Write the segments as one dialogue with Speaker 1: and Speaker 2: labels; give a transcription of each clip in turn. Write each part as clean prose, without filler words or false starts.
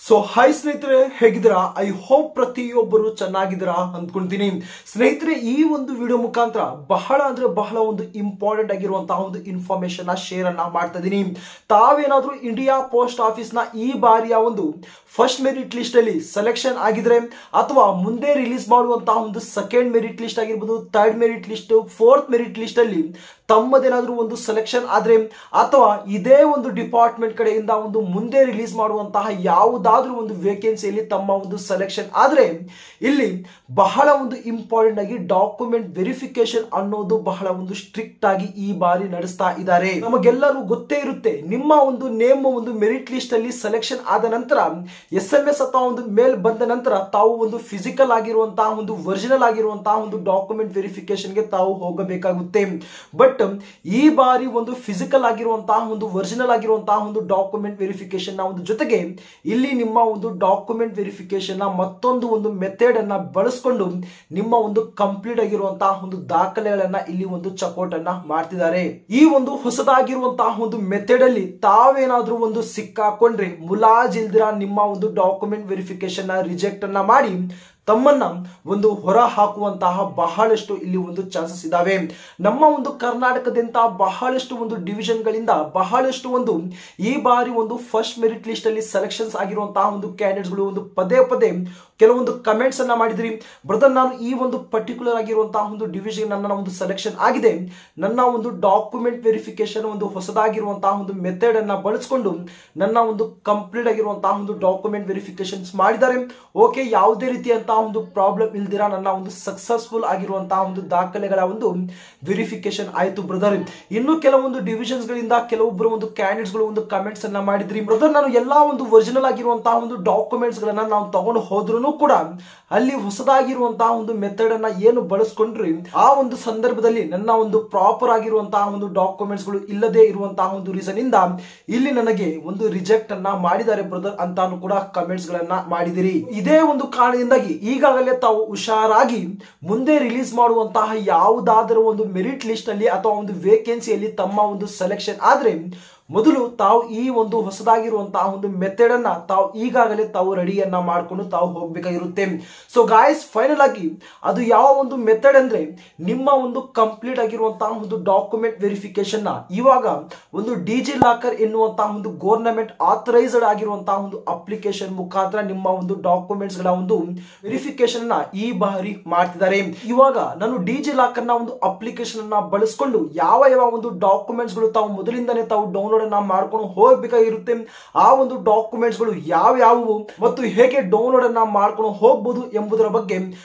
Speaker 1: So hi ಸ್ನೇಹಿತರೆ, ಹೇಗಿದ್ದೀರಾ? I hope ಪ್ರತಿಯೊಬ್ಬರು ಚೆನ್ನಾಗಿದ್ದೀರಾ ಅಂದ್ಕೊಂತೀನಿ. ಸ್ನೇಹಿತರೆ, ಈ ಒಂದು ವಿಡಿಯೋ ಮುಖಾಂತರ ಬಹಳ ಒಂದು ಇಂಪಾರ್ಟೆಂಟ್ ಆಗಿರುವಂತಹ ಒಂದು ಇನ್ಫಾರ್ಮೇಶನ್ ಶೇರ್ ಅನ್ನ ಮಾಡ್ತಾ ಇದೀನಿ. ತಾವೇನಾದ್ರೂ ಇಂಡಿಯಾ ಪೋಸ್ಟ್ ಆಫೀಸ್ ನ ಈ ಬಾರಿಯ ಒಂದು ಫಸ್ಟ್ ಮೆರಿಟ್ ಲಿಸ್ಟ್ ಅಲ್ಲಿ ಸೆಲೆಕ್ಷನ್ ಆಗಿದ್ರೆ, ಅಥವಾ ಮುಂದೆ ರಿಲೀಸ್ ಮಾಡುವಂತಹ ಒಂದು ಸೆಕೆಂಡ್ ಮೆರಿಟ್ ಲಿಸ್ಟ್ ಆಗಿರ್ಬೋದು, third merit list, fourth merit list ಅಲ್ಲಿ ತಮ್ಮದೇನಾದ್ರೂ ಒಂದು ಸೆಲೆಕ್ಷನ್ ಆದ್ರೆ, ಅಥವಾ ಇದೇ ಒಂದು ಡಿಪಾರ್ಟ್ಮೆಂಟ್ ಕಡೆಯಿಂದ ಒಂದು ಮುಂದೆ ರಿಲೀಸ್ ಮಾಡುವಂತಹ ಯಾವುದಾದ್ರೂ ಒಂದು ವೇಕೆನ್ಸಿಯಲ್ಲಿ ತಮ್ಮ ಒಂದು ಸೆಲೆಕ್ಷನ್ ಆದ್ರೆ, ಇಲ್ಲಿ ಬಹಳ ಒಂದು ಇಂಪಾರ್ಟೆಂಟ್ ಆಗಿ ಡಾಕ್ಯುಮೆಂಟ್ ವೆರಿಫಿಕೇಶನ್ ಅನ್ನೋದು ಬಹಳ ಒಂದು ಸ್ಟ್ರಿಕ್ಟ್ ಆಗಿ ಈ ಬಾರಿ ನಡೆಸ್ತಾ ಇದ್ದಾರೆ. ನಮಗೆಲ್ಲರೂ ಗೊತ್ತೇ ಇರುತ್ತೆ, ನಿಮ್ಮ ಒಂದು ನೇಮ್ ಒಂದು ಮೆರಿಟ್ ಲಿಸ್ಟ್ ಅಲ್ಲಿ ಸೆಲೆಕ್ಷನ್ ಆದ ನಂತರ SMS ಅಥವಾ ಒಂದು ಮೇಲ್ ಬಂದ ನಂತರ ತಾವು ಒಂದು ಫಿಸಿಕಲ್ ಆಗಿರುವಂತಹ ಒಂದು ಒರಿಜಿನಲ್ ಆಗಿರುವಂತಹ ಒಂದು ಡಾಕ್ಯುಮೆಂಟ್ ವೆರಿಫಿಕೇಶನ್ ಗೆ ತಾವು ಹೋಗಬೇಕಾಗುತ್ತೆ. ಬಟ್ ಈ ಬಾರಿ ಒಂದು ಫಿಸಿಕಲ್ ಆಗಿರುವಂತಹ ಒಂದು ಒರಿಜಿನಲ್ ಆಗಿರುವಂತಹ ಒಂದು ಡಾಕ್ಯುಮೆಂಟ್ ವೆರಿಫಿಕೇಶನ್ ನ ಒಂದು ಜೊತೆಗೆ ಇಲ್ಲಿ ನಿಮ್ಮ ಒಂದು ಡಾಕ್ಯುಮೆಂಟ್ ವೆರಿಫಿಕೇಶನ್ ನ ಮತ್ತೊಂದು ಒಂದು ಮೆಥಡ್ ಅನ್ನ ಬಳಸಿಕೊಂಡು ನಿಮ್ಮ ಒಂದು ಕಂಪ್ಲೀಟ್ ಆಗಿರುವಂತಹ ಒಂದು ದಾಖಲೆಗಳನ್ನ ಇಲ್ಲಿ ಒಂದು ಚಕೌಟ್ ಅನ್ನ ಮಾಡ್ತಿದ್ದಾರೆ. ಈ ಒಂದು ಹೊಸದಾಗಿರುವಂತಹ ಒಂದು ಮೆಥಡ್ ಅಲ್ಲಿ ತಾವೇನಾದ್ರೂ ಒಂದು ಸಿಕ್ಕಾಕೊಂಡ್ರೆ ಮುಲಾಜಿಲ್ದಿರ ನಿಮ್ಮ ಒಂದು ಡಾಕ್ಯುಮೆಂಟ್ ವೆರಿಫಿಕೇಶನ್ ನ ರಿಜೆಕ್ಟ್ ಅನ್ನ ಮಾಡಿ ತಮ್ಮನ್ನ ಒಂದು ಹೊರ ಹಾಕುವಂತಹ ಬಹಳಷ್ಟು ಇಲ್ಲಿ ಒಂದು ಚಾನ್ಸಸ್ ಇದಾವೆ. ನಮ್ಮ ಒಂದು ಕರ್ನಾಟಕದಿಂದ ಬಹಳಷ್ಟು ಒಂದು ಡಿವಿಷನ್ ಗಳಿಂದ ಬಹಳಷ್ಟು ಒಂದು ಈ ಬಾರಿ ಒಂದು ಫಸ್ಟ್ ಮೆರಿಟ್ ಲಿಸ್ಟ್ ಅಲ್ಲಿ ಸೆಲೆಕ್ಷನ್ಸ್ ಆಗಿರುವಂತಹ ಒಂದು ಕ್ಯಾಂಡಿಡೇಟ್ಸ್ ಗಳು ಒಂದು ಪದೇ ಕೆಲವೊಂದು ಕಮೆಂಟ್ಸ್ ಅನ್ನ ಮಾಡಿದ್ರಿ. ಬ್ರದರ್, ನಾನು ಈ ಒಂದು ಪರ್ಟಿಕ್ಯುಲರ್ ಆಗಿರುವಂತಹ ಒಂದು ಡಿವಿಷನ್ ನನ್ನ ಒಂದು ಸೆಲೆಕ್ಷನ್ ಆಗಿದೆ, ನನ್ನ ಒಂದು ಡಾಕ್ಯುಮೆಂಟ್ ವೆರಿಫಿಕೇಶನ್ ಒಂದು ಹೊಸದಾಗಿರುವಂತಹ ಒಂದು ಮೆಥಡ್ ಅನ್ನ ಬಳಸಿಕೊಂಡು ನನ್ನ ಒಂದು ಕಂಪ್ಲೀಟ್ ಆಗಿರುವಂತಹ ಒಂದು ಡಾಕ್ಯುಮೆಂಟ್ ವೆರಿಫಿಕೇಶನ್ಸ್ ಮಾಡಿದ್ದಾರೆ. ಓಕೆ, ಯಾವುದೇ ರೀತಿಯಂತಹ ಒಂದು ಪ್ರಾಬ್ಲಮ್ ಇಲ್ದಿರ ನನ್ನ ಒಂದು ಸಕ್ಸಸ್ಫುಲ್ ಆಗಿರುವಂತಹ ಒಂದು ದಾಖಲೆಗಳ ಒಂದು ವೆರಿಫಿಕೇಶನ್ ಆಯ್ತು ಬ್ರದರ್. ಇನ್ನು ಕೆಲವೊಂದು ಡಿವಿಷನ್ಸ್ ಗಳಿಂದ ಕೆಲವೊಬ್ಬರು ಒಂದು ಕ್ಯಾಂಡಿಡೇಟ್ಸ್ ಗಳು ಒಂದು ಕಮೆಂಟ್ಸ್ ಅನ್ನ ಮಾಡಿದ್ರಿ. ಬ್ರದರ್, ನಾನು ಎಲ್ಲಾ ಒಂದು ಒರಿಜಿನಲ್ ಆಗಿರುವಂತಹ ಒಂದು ಡಾಕ್ಯುಮೆಂಟ್ಸ್ ಗಳನ್ನ ನಾವು ತಗೊಂಡು ಹೋದ್ರು ಕೂಡ ಅಲ್ಲಿ ಹೊಸದಾಗಿರುವಂತಹ ಒಂದು ಮೆಥಡ್ ಅನ್ನ ಏನು ಬಳಸ್ಕೊಂಡ್ರಿ, ಆ ಒಂದು ಸಂದರ್ಭದಲ್ಲಿ ನನ್ನ ಒಂದು ಪ್ರಾಪರ್ ಆಗಿರುವಂತಹ ಒಂದು ಡಾಕ್ಯುಮೆಂಟ್ಸ್ ಗಳು ಇಲ್ಲದೆ ಇರುವಂತಹ ಒಂದು ರೀಸನ್ ಇಂದ ಇಲ್ಲಿ ನನಗೆ ಒಂದು ರಿಜೆಕ್ಟ್ ಅನ್ನ ಮಾಡಿದ್ದಾರೆ ಬ್ರದರ್ ಅಂತಾನು ಕೂಡ ಕಮೆಂಟ್ಸ್ ಗಳನ್ನ ಮಾಡಿದಿರಿ. ಇದೇ ಒಂದು ಕಾರಣದಿಂದಾಗಿ ಈಗಾಗಲೇ ತಾವು ಹುಷಾರಾಗಿ ಮುಂದೆ ರಿಲೀಸ್ ಮಾಡುವಂತಹ ಯಾವುದಾದರೂ ಒಂದು ಮೆರಿಟ್ ಲಿಸ್ಟ್ ಅಲ್ಲಿ ಅಥವಾ ಒಂದು ವೇಕೆನ್ಸಿಯಲ್ಲಿ ತಮ್ಮ ಒಂದು ಸೆಲೆಕ್ಷನ್ ಆದ್ರೆ ಮೊದಲು ತಾವು ಈ ಒಂದು ಹೊಸದಾಗಿರುವಂತಹ ಒಂದು ಮೆಥಡ್ ಅನ್ನ ತಾವು ಈಗಾಗಲೇ ತಾವು ರೆಡಿಯನ್ನ ಮಾಡಿಕೊಂಡು ತಾವು ಹೋಗ್ಬೇಕಾಗಿರುತ್ತೆ. ಸೊ ಗಾಯ್ಸ್, ಫೈನಲ್ ಆಗಿ ಅದು ಯಾವ ಒಂದು ಮೆಥಡ್ ಅಂದ್ರೆ, ನಿಮ್ಮ ಒಂದು ಕಂಪ್ಲೀಟ್ ಆಗಿರುವಂತಹ ಒಂದು ಡಾಕ್ಯುಮೆಂಟ್ ವೆರಿಫಿಕೇಶನ್ ನ ಇವಾಗ ಒಂದು ಡಿಜಿ ಲಾಕರ್ ಎನ್ನುವಂತಹ ಒಂದು ಗವರ್ನಮೆಂಟ್ ಆಥರೈಸ್ಡ್ ಆಗಿರುವಂತಹ ಒಂದು ಅಪ್ಲಿಕೇಶನ್ ಮುಖಾಂತರ ನಿಮ್ಮ ಒಂದು ಡಾಕ್ಯುಮೆಂಟ್ಸ್ ಗಳ ಒಂದು ವೆರಿಫಿಕೇಶನ್ ನ ಈ ಬಾರಿ ಮಾಡ್ತಿದ್ದಾರೆ. ಇವಾಗ ನಾನು ಡಿಜಿ ಲಾಕರ್ ನ ಒಂದು ಅಪ್ಲಿಕೇಶನ್ ಅನ್ನ ಬಳಸಿಕೊಂಡು ಯಾವ ಒಂದು ಡಾಕ್ಯುಮೆಂಟ್ಸ್ ಗಳು ತಾವು ಮೊದಲಿಂದಾನೇ ತಾವು ಡೌನ್ಲೋಡ್ ಮಾಡ್ಕೊಂಡು ಹೋಗಬೇಕಾಗಿರುತ್ತೆ, ಆ ಒಂದು ಡಾಕ್ಯುಮೆಂಟ್ಸ್ ಗಳು ಯಾವ್ಯಾವು ಮತ್ತು ಹೇಗೆ ಡೌನ್ಲೋಡ್ ಅನ್ನ ಮಾಡ್ಕೊಂಡು ಹೋಗಬಹುದು ಎಂಬುದರ ಬಗ್ಗೆ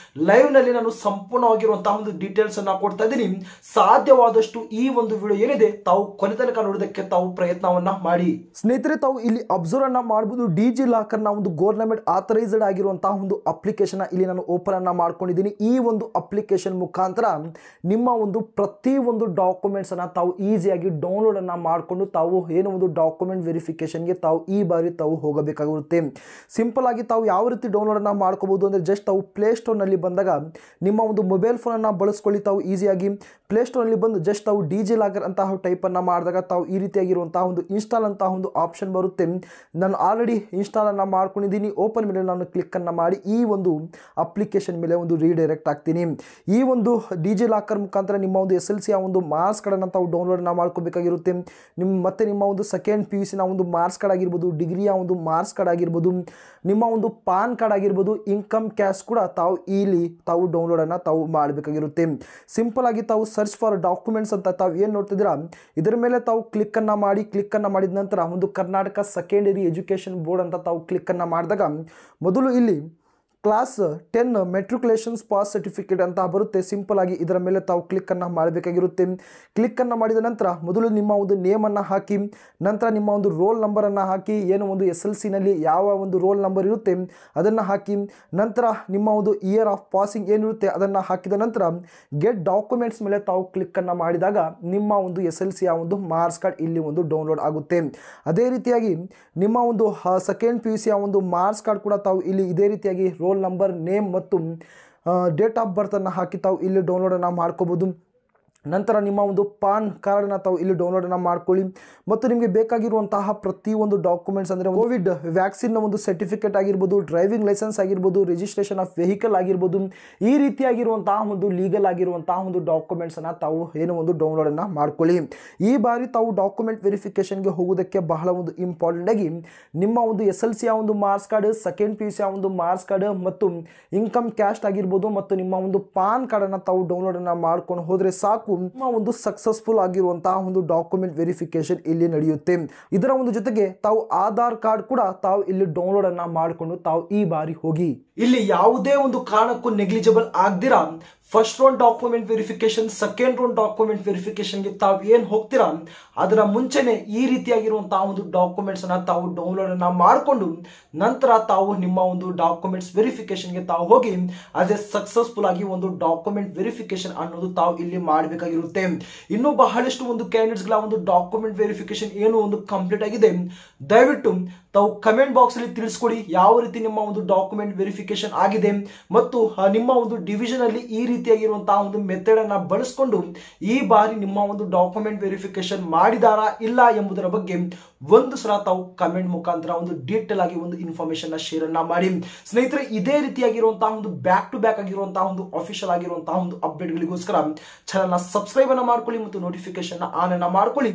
Speaker 1: ಲೈವ್ ನಲ್ಲಿ ನಾನು ಸಂಪೂರ್ಣವಾಗಿರುವಂತಹ ಒಂದು ಡೀಟೇಲ್ಸ್ ಅನ್ನ ಕೊಡ್ತಾ ಇದ್ದೀನಿ. ಸಾಧ್ಯವಾದಷ್ಟು ಈ ಒಂದು ವಿಡಿಯೋ ಏನಿದೆ ತಾವು ಕೊನೆ ತನಕ ನೋಡೋದಕ್ಕೆ ತಾವು ಪ್ರಯತ್ನವನ್ನ ಮಾಡಿ. ಸ್ನೇಹಿತರೆ, ತಾವು ಇಲ್ಲಿ ಅಬ್ಸರ್ವ್ ಅನ್ನ ಮಾಡಬಹುದು, ಡಿಜಿ ಲಾಕರ್ ನ ಒಂದು ಗವರ್ನಮೆಂಟ್ ಆಥರೈಸ್ಡ್ ಆಗಿರುವಂತಹ ಒಂದು ಅಪ್ಲಿಕೇಶನ್ ಇಲ್ಲಿ ನಾನು ಓಪನ್ ಅನ್ನ ಮಾಡ್ಕೊಂಡಿದ್ದೀನಿ. ಈ ಒಂದು ಅಪ್ಲಿಕೇಶನ್ ಮುಖಾಂತರ ನಿಮ್ಮ ಒಂದು ಪ್ರತಿ ಒಂದು ಡಾಕ್ಯುಮೆಂಟ್ಸ್ ಅನ್ನ ತಾವು ಈಸಿಯಾಗಿ ಡೌನ್ಲೋಡ್ ಅನ್ನ ಮಾಡಿಕೊಂಡು ತಾವು ಏನು ಒಂದು ಡಾಕ್ಯುಮೆಂಟ್ ವೆರಿಫಿಕೇಶನ್ಗೆ ತಾವು ಈ ಬಾರಿ ತಾವು ಹೋಗಬೇಕಾಗಿರುತ್ತೆ. ಸಿಂಪಲ್ ಆಗಿ ತಾವು ಯಾವ ರೀತಿ ಡೌನ್ಲೋಡ್ ಅನ್ನ ಮಾಡ್ಕೋಬಹುದು ಅಂದ್ರೆ, ಜಸ್ಟ್ ತಾವು ಪ್ಲೇಸ್ಟೋರ್ ನಲ್ಲಿ ಬಂದಾಗ ನಿಮ್ಮ ಒಂದು ಮೊಬೈಲ್ ಫೋನ್ ಅನ್ನ ಬಳಸ್ಕೊಳ್ಳಿ. ತಾವು ಈಸಿಯಾಗಿ ಪ್ಲೇಸ್ಟೋರ್ ನಲ್ಲಿ ಬಂದು ಜಸ್ಟ್ ತಾವು ಡಿಜಿ ಲಾಕರ್ ಅಂತ ಟೈಪ್ ಅನ್ನ ಮಾಡಿದಾಗ ತಾವು ಈ ರೀತಿಯಾಗಿರುವಂತಹ ಒಂದು ಇನ್ಸ್ಟಾಲ್ ಅಂತ ಒಂದು ಆಪ್ಷನ್ ಬರುತ್ತೆ. ನಾನು ಆಲ್ರೆಡಿ ಇನ್ಸ್ಟಾಲ್ ಅನ್ನ ಮಾಡ್ಕೊಂಡಿದ್ದೀನಿ. ಓಪನ್ ಮೇಲೆ ನಾನು ಕ್ಲಿಕ್ ಅನ್ನ ಮಾಡಿ ಈ ಒಂದು ಅಪ್ಲಿಕೇಶನ್ ಮೇಲೆ ಒಂದು ರೀಡೈರೆಕ್ಟ್ ಆಗ್ತೀನಿ. ಈ ಒಂದು ಡಿಜಿ ಲಾಕರ್ ಮುಖಾಂತರ ನಿಮ್ಮ ಒಂದು SLC ಒಂದು ಮಾರ್ಕ್ಸ್ ಕಾರ್ಡ್ ಅನ್ನು ತಾವು ಡೌನ್ಲೋಡ್ ಅನ್ನ ಮಾಡ್ಕೋಬೇಕಾಗಿರುತ್ತೆ. ಮತ್ತೆ ನಿಮ್ಮ ಒಂದು ಸೆಕೆಂಡ್ PUC ನ ಒಂದು ಮಾರ್ಕ್ಸ್ ಕಾರ್ಡ್ ಆಗಿರ್ಬೋದು, ಡಿಗ್ರಿಯ ಒಂದು ಮಾರ್ಕ್ಸ್ ಕಾರ್ಡ್ ಆಗಿರ್ಬೋದು, ನಿಮ್ಮ ಒಂದು ಪಾನ್ ಕಾರ್ಡ್ ಆಗಿರ್ಬೋದು, ಇನ್ಕಮ್ ಕ್ಯಾಶ್ ಕೂಡ ತಾವು ಇಲ್ಲಿ ತಾವು ಡೌನ್ಲೋಡ್ ಅನ್ನ ತಾವು ಮಾಡಬೇಕಾಗಿರುತ್ತೆ. ಸಿಂಪಲ್ ಆಗಿ ತಾವು ಸರ್ಚ್ ಫಾರ್ ಡಾಕ್ಯುಮೆಂಟ್ಸ್ ಅಂತ ತಾವು ಏನು ನೋಡ್ತಿದ್ದೀರಾ ಇದರ ಮೇಲೆ ತಾವು ಕ್ಲಿಕ್ ಅನ್ನ ಮಾಡಿದ ನಂತರ ಒಂದು ಕರ್ನಾಟಕ ಸೆಕೆಂಡರಿ ಎಜುಕೇಶನ್ ಬೋರ್ಡ್ ಅಂತ ತಾವು ಕ್ಲಿಕ್ ಅನ್ನ ಮಾಡಿದಾಗ ಮೊದಲು ಇಲ್ಲಿ ಕ್ಲಾಸ್ 10 ಮೆಟ್ರಿಕ್ಯುಲೇಷನ್ಸ್ ಪಾಸ್ ಸರ್ಟಿಫಿಕೇಟ್ ಅಂತ ಬರುತ್ತೆ. ಸಿಂಪಲ್ ಆಗಿ ಇದರ ಮೇಲೆ ತಾವು ಕ್ಲಿಕ್ ಅನ್ನ ಮಾಡಬೇಕಾಗಿರುತ್ತೆ. ಕ್ಲಿಕ್ ಅನ್ನ ಮಾಡಿದ ನಂತರ ಮೊದಲು ನಿಮ್ಮ ಒಂದು ನೇಮ್ ಅನ್ನ ಹಾಕಿ, ನಂತರ ನಿಮ್ಮ ಒಂದು ರೋಲ್ ನಂಬರ್ ಅನ್ನ ಹಾಕಿ, ಏನು ಒಂದು SLC ನಲ್ಲಿ ಯಾವ ಒಂದು ರೋಲ್ ನಂಬರ್ ಇರುತ್ತೆ ಅದನ್ನ ಹಾಕಿ, ನಂತರ ನಿಮ್ಮ ಒಂದು ಇಯರ್ ಆಫ್ ಪಾಸಿಂಗ್ ಏನಿರುತ್ತೆ ಅದನ್ನ ಹಾಕಿದ ನಂತರ ಗೆಟ್ ಡಾಕ್ಯುಮೆಂಟ್ಸ್ ಮೇಲೆ ತಾವು ಕ್ಲಿಕ್ ಅನ್ನ ಮಾಡಿದಾಗ ನಿಮ್ಮ ಒಂದು SLC ಒಂದು ಮಾರ್ಕ್ಸ್ ಕಾರ್ಡ್ ಇಲ್ಲಿ ಒಂದು ಡೌನ್ಲೋಡ್ ಆಗುತ್ತೆ. ಅದೇ ರೀತಿಯಾಗಿ ನಿಮ್ಮ ಒಂದು ಸೆಕೆಂಡ್ PUC ಒಂದು ಮಾರ್ಕ್ಸ್ ಕಾರ್ಡ್ ಕೂಡ ತಾವು ಇಲ್ಲಿ ಇದೇ ರೀತಿಯಾಗಿ ರೋಲ್ ನಂಬರ್, ನೇಮ್ ಮತ್ತು ಡೇಟ್ ಆಫ್ ಬರ್ತ್ ಅನ್ನು ಹಾಕಿ ತಾವು ಇಲ್ಲಿ ಡೌನ್ಲೋಡ್ ಅನ್ನು ಮಾಡ್ಕೋಬಹುದು. ನಂತರ ನಿಮ್ಮ ಒಂದು ಪಾನ್ ಕಾರ್ಡ್ನ ತಾವು ಇಲ್ಲಿ ಡೌನ್ಲೋಡನ್ನು ಮಾಡ್ಕೊಳ್ಳಿ ಮತ್ತು ನಿಮಗೆ ಬೇಕಾಗಿರುವಂತಹ ಪ್ರತಿಯೊಂದು ಡಾಕ್ಯುಮೆಂಟ್ಸ್ ಅಂದರೆ ಕೋವಿಡ್ ವ್ಯಾಕ್ಸಿನ್ನ ಒಂದು ಸರ್ಟಿಫಿಕೇಟ್ ಆಗಿರ್ಬೋದು, ಡ್ರೈವಿಂಗ್ ಲೈಸೆನ್ಸ್ ಆಗಿರ್ಬೋದು, ರಿಜಿಸ್ಟ್ರೇಷನ್ ಆಫ್ ವೆಹಿಕಲ್ ಆಗಿರ್ಬೋದು, ಈ ರೀತಿಯಾಗಿರುವಂತಹ ಒಂದು ಲೀಗಲ್ ಆಗಿರುವಂತಹ ಒಂದು ಡಾಕ್ಯುಮೆಂಟ್ಸನ್ನು ತಾವು ಏನು ಒಂದು ಡೌನ್ಲೋಡನ್ನು ಮಾಡ್ಕೊಳ್ಳಿ. ಈ ಬಾರಿ ತಾವು ಡಾಕ್ಯುಮೆಂಟ್ ವೆರಿಫಿಕೇಷನ್ಗೆ ಹೋಗೋದಕ್ಕೆ ಬಹಳ ಒಂದು ಇಂಪಾರ್ಟೆಂಟ್ ಆಗಿ ನಿಮ್ಮ ಒಂದು SLC ಒಂದು ಮಾರ್ಕ್ಸ್ ಕಾರ್ಡ್, ಸೆಕೆಂಡ್ PUC ಒಂದು ಮಾರ್ಕ್ಸ್ ಕಾರ್ಡ್ ಮತ್ತು ಇನ್ಕಮ್ ಕ್ಯಾಸ್ಟ್ ಆಗಿರ್ಬೋದು ಮತ್ತು ನಿಮ್ಮ ಒಂದು ಪಾನ್ ಕಾರ್ಡನ್ನು ತಾವು ಡೌನ್ಲೋಡನ್ನು ಮಾಡ್ಕೊಂಡು ಹೋದರೆ ಸಾಕು, ನಿಮ್ಮ ಒಂದು ಸಕ್ಸಸ್ಫುಲ್ ಆಗಿರುವಂತಹ ಒಂದು ಡಾಕ್ಯುಮೆಂಟ್ ವೆರಿಫಿಕೇಶನ್ ಇಲ್ಲಿ ನಡೆಯುತ್ತೆ. ಇದರ ಒಂದು ಜೊತೆಗೆ ತಾವು ಆಧಾರ್ ಕಾರ್ಡ್ ಕೂಡ ತಾವು ಇಲ್ಲಿ ಡೌನ್ಲೋಡ್ ಅನ್ನ ಮಾಡಿಕೊಂಡು ತಾವು ಈ ಬಾರಿ ಹೋಗಿ. ಇಲ್ಲಿ ಯಾವುದೇ ಒಂದು ಕಾರಣಕ್ಕೂ ನೆಗ್ಲಿಜಿಬಲ್ ಆಗದಿರಾ first round document verification, second round document ವೆರಿಫಿಕೇಶನ್ಗೆ ತಾವು ಏನು ಹೋಗ್ತೀರಾ ಅದರ ಮುಂಚೆನೆ ಈ ರೀತಿಯಾಗಿರುವಂತಹ ಒಂದು ಡಾಕ್ಯುಮೆಂಟ್ಸ್ ಅನ್ನ ತಾವು ಡೌನ್ಲೋಡ್ ಅನ್ನ ಮಾಡಿಕೊಂಡು ನಂತರ ತಾವು ನಿಮ್ಮ ಒಂದು ಡಾಕ್ಯುಮೆಂಟ್ಸ್ ವೆರಿಫಿಕೇಶನ್ಗೆ ತಾವು ಹೋಗಿ ಅದೇ ಸಕ್ಸಸ್ಫುಲ್ ಆಗಿ ಒಂದು ಡಾಕ್ಯುಮೆಂಟ್ ವೆರಿಫಿಕೇಶನ್ ಅನ್ನೋದು ತಾವು ಇಲ್ಲಿ ಮಾಡಬೇಕಾಗಿರುತ್ತೆ. ಇನ್ನು ಬಹಳಷ್ಟು ಒಂದು ಕ್ಯಾಂಡಿಡೇಟ್ಸ್ಗಳ ಒಂದು ಡಾಕ್ಯುಮೆಂಟ್ ವೆರಿಫಿಕೇಶನ್ ಏನು ಒಂದು ಕಂಪ್ಲೀಟ್ ಆಗಿದೆ, ದಯವಿಟ್ಟು ತಾವು ಕಮೆಂಟ್ ಬಾಕ್ಸ್ ಅಲ್ಲಿ ತಿಳಿಸ್ಕೊಡಿ ಯಾವ ರೀತಿ ನಿಮ್ಮ ಒಂದು ಡಾಕ್ಯುಮೆಂಟ್ ವೆರಿಫಿಕೇಶನ್ ಆಗಿದೆ ಮತ್ತು ನಿಮ್ಮ ಒಂದು ಡಿವಿಷನ್ ಅಲ್ಲಿ ಈ ರೀತಿಯಾಗಿರುವಂತಹ ಒಂದು ಮೆಥಡ್ ಅನ್ನ ಬಳಸಿಕೊಂಡು ಈ ಬಾರಿ ನಿಮ್ಮ ಒಂದು ಡಾಕ್ಯುಮೆಂಟ್ ವೆರಿಫಿಕೇಶನ್ ಮಾಡಿದಾರಾ ಇಲ್ಲ ಎಂಬುದರ ಬಗ್ಗೆ ಒಂದು ಸಲ ತಾವು ಕಮೆಂಟ್ ಮುಖಾಂತರ ಒಂದು ಡೀಟೇಲ್ ಆಗಿ ಒಂದು ಇನ್ಫಾರ್ಮೇಶನ್ ಶೇರ್ ಅನ್ನ ಮಾಡಿ. ಸ್ನೇಹಿತರೆ, ಇದೇ ರೀತಿಯಾಗಿರುವಂತಹ ಒಂದು ಬ್ಯಾಕ್ ಟು ಬ್ಯಾಕ್ ಆಗಿರುವಂತಹ ಒಂದು ಅಫಿಷಿಯಲ್ ಆಗಿರುವಂತಹ ಒಂದು ಅಪ್ಡೇಟ್ ಗಳಿಗೋಸ್ಕರ ಚಾನೆಲ್ ನ ಸಬ್ಸ್ಕ್ರೈಬ್ ಅನ್ನ ಮಾಡ್ಕೊಳ್ಳಿ ಮತ್ತು ನೋಟಿಫಿಕೇಶನ್ ಆನ್ ಅನ್ನ ಮಾಡ್ಕೊಳ್ಳಿ.